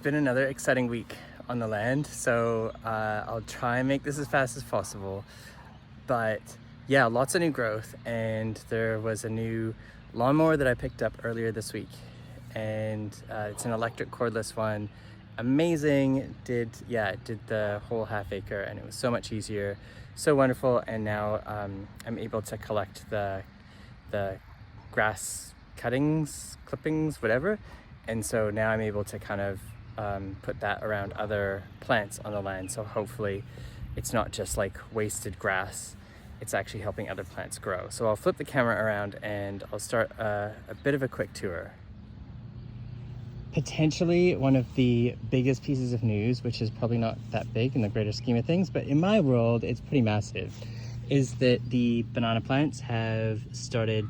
been another exciting week on the land, so I'll try and make this as fast as possible. But yeah, lots of new growth, and there was a new lawnmower that I picked up earlier this week, and it's an electric cordless one. Amazing. Did the whole half acre, and it was so much easier, so wonderful. And now I'm able to collect the grass cuttings, clippings, whatever. And so now I'm able to kind of put that around other plants on the land. So hopefully it's not just like wasted grass, it's actually helping other plants grow. So I'll flip the camera around and I'll start a bit of a quick tour. Potentially one of the biggest pieces of news, which is probably not that big in the greater scheme of things, but in my world it's pretty massive, is that the banana plants have started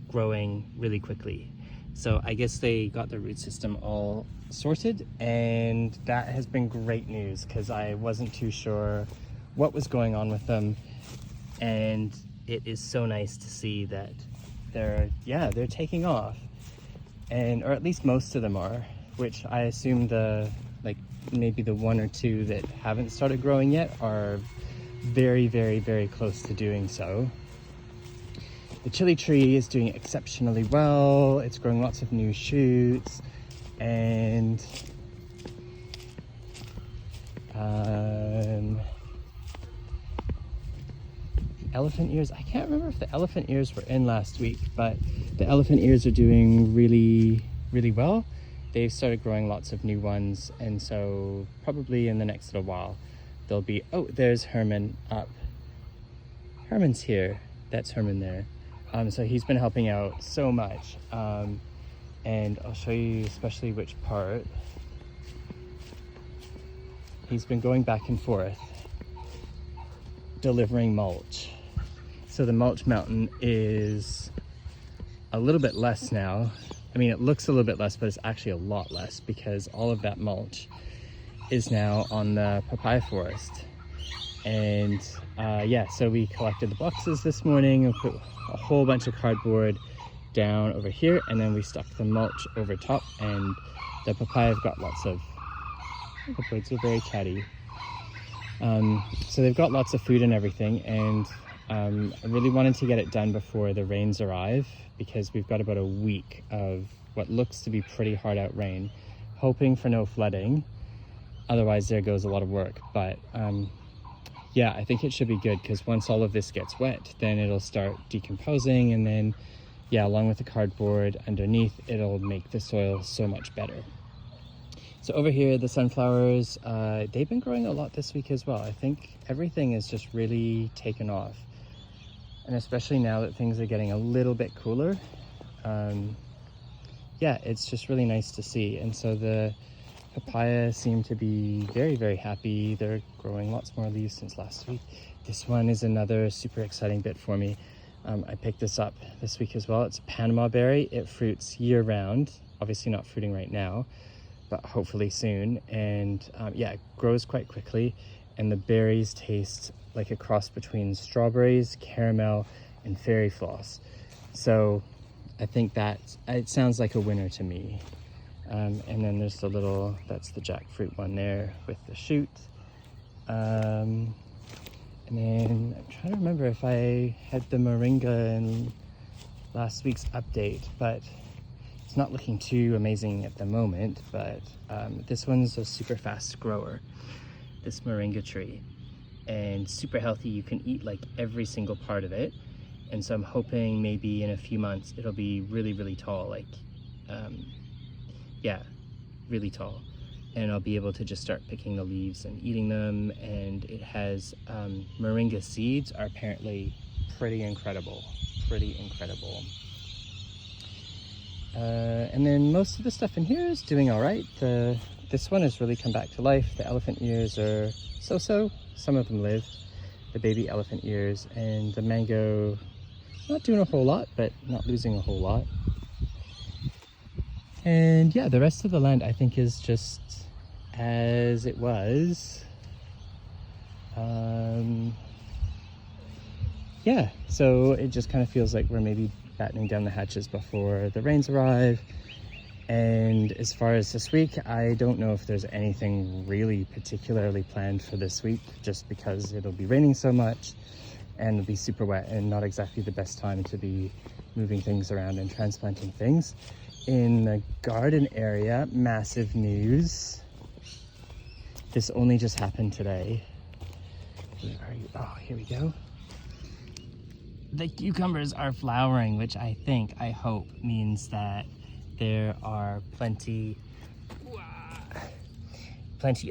growing really quickly. So I guess they got the root system all sorted, and that has been great news because I wasn't too sure what was going on with them. And it is so nice to see that they're taking off, and or at least most of them are, which I assume maybe the one or two that haven't started growing yet are very, very, very close to doing so. The chili tree is doing exceptionally well. It's growing lots of new shoots, and elephant ears, I can't remember if the elephant ears were in last week, but the elephant ears are doing really, really well. They've started growing lots of new ones, and so probably in the next little while there'll be, oh, there's Herman up. Herman's here. That's Herman there. So he's been helping out so much, and I'll show you especially which part. He's been going back and forth delivering mulch. So the mulch mountain is a little bit less now. I mean, it looks a little bit less, but it's actually a lot less because all of that mulch is now on the papaya forest. And so we collected the boxes this morning and put a whole bunch of cardboard down over here, and then we stuck the mulch over top, and the papaya have got lots of, the birds are very chatty. So they've got lots of food and everything, and I really wanted to get it done before the rains arrive, because we've got about a week of what looks to be pretty hard out rain, hoping for no flooding. Otherwise there goes a lot of work, but I think it should be good, because once all of this gets wet, then it'll start decomposing, and then along with the cardboard underneath, it'll make the soil so much better. So over here, the sunflowers, they've been growing a lot this week as well. I think everything is just really taken off, and especially now that things are getting a little bit cooler, it's just really nice to see. And so the papaya seem to be very, very happy. They're growing lots more leaves since last week. This one is another super exciting bit for me. I picked this up this week as well. It's a Panama berry. It fruits year round, obviously not fruiting right now, but hopefully soon. And it grows quite quickly, and the berries taste like a cross between strawberries, caramel, and fairy floss. So I think that it sounds like a winner to me. And then there's that's the jackfruit one there with the shoot. And then I'm trying to remember if I had the moringa in last week's update, but it's not looking too amazing at the moment. But this one's a super fast grower, this moringa tree, and super healthy. You can eat like every single part of it. And so I'm hoping maybe in a few months it'll be really, really tall, really tall, and I'll be able to just start picking the leaves and eating them. And it has moringa seeds are apparently pretty incredible. And then most of the stuff in here is doing all right. This one has really come back to life. The elephant ears are so-so. Some of them live, the baby elephant ears, and the mango not doing a whole lot, but not losing a whole lot. And the rest of the land I think is just as it was. So it just kind of feels like we're maybe battening down the hatches before the rains arrive. And as far as this week, I don't know if there's anything really particularly planned for this week, just because it'll be raining so much and it'll be super wet and not exactly the best time to be moving things around and transplanting things. In the garden area, massive news. This only just happened today. Where are you? Oh, here we go. The cucumbers are flowering, which I hope means that there are plenty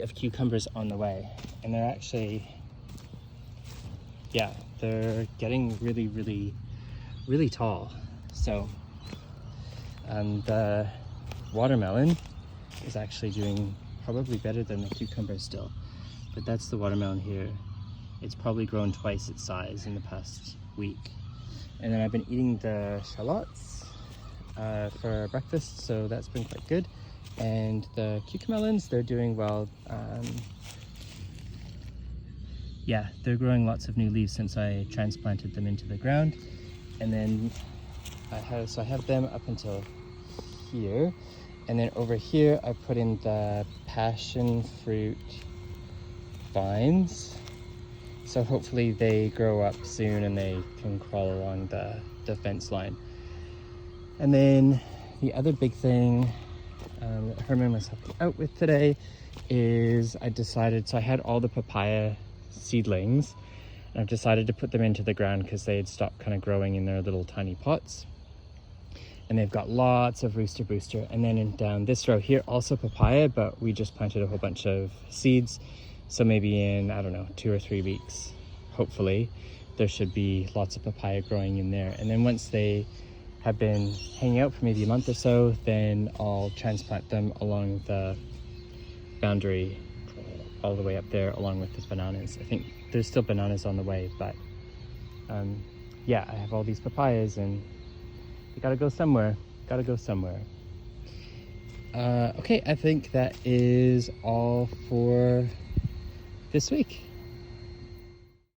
of cucumbers on the way. And they're actually, yeah, they're getting really, really, really tall. So the watermelon is actually doing probably better than the cucumber still. But that's the watermelon here. It's probably grown twice its size in the past week. And then I've been eating the shallots for breakfast, so that's been quite good. And the cucamelons, they're doing well. Yeah, they're growing lots of new leaves since I transplanted them into the ground. And then I have them up until here. And then over here, I put in the passion fruit vines. So hopefully they grow up soon and they can crawl along the fence line. And then the other big thing that Herman was helping out with today is I decided, so I had all the papaya seedlings and I've decided to put them into the ground because they had stopped kind of growing in their little tiny pots. And they've got lots of rooster booster. And then down this row here, also papaya, but we just planted a whole bunch of seeds. So maybe in, I don't know, 2 or 3 weeks, hopefully, there should be lots of papaya growing in there. And then once they have been hanging out for maybe a month or so, then I'll transplant them along the boundary all the way up there along with the bananas. I think there's still bananas on the way, but yeah, I have all these papayas and you gotta go somewhere. Okay, I think that is all for this week.